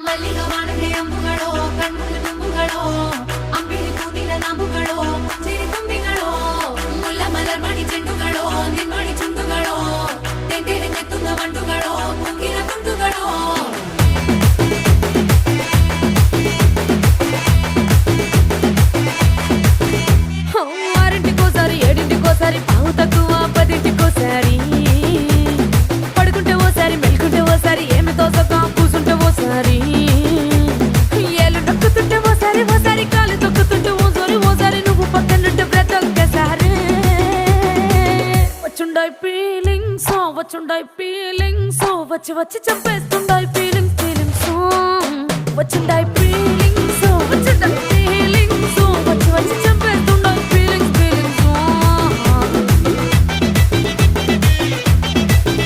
ಮಲ್ಲಿಗ ವಾಣದೆ ಅಂಬುಗಳೋ ಕಣ್ಮುಳ್ಳು ತುಂಬುಗಳೋ ಅಂಬಿಳಿ ಕೂದಿನ ನಾಂಬುಗಳೋ ಚಿರಿ ತುಂಬಿಗಳೋ ಮುಲ್ಲ ಮಲರ್ ಮಣಿ ಚೆಂಡುಗಳೋ ನಿನ್ಮಣಿ ಚುಂಡುಗಳೋ ತೆಂಟೆರೆ ನೆತ್ತುಂಗ ಮಂಡುಗಳೋ ಕುಂಗಿನ ತುಂಡುಗಳೋ ఆరింటికోసారి ఏడింటికోసారి పావు తక్కువ పదింటికోసారి పడుకుంటే ఓసారి మెలుకుంటే ఓసారి ఏమి తోసక కూసుంటే ఓసారి ఏళ్ళు నొక్కుతుంటే ఓసారి ఓసారి కాలు తొక్కుతుంటే ఓసారి నువ్వు పక్కనుంటే బ్రతొక్కసారి వచ్చుండాయి ఫీలింగ్స్ వచ్చి వచ్చి చంపేస్తుండాయి ఫీలింగ్స్ వచ్చుండాయి ఫీలింగ్స్ వచ్చుండాయి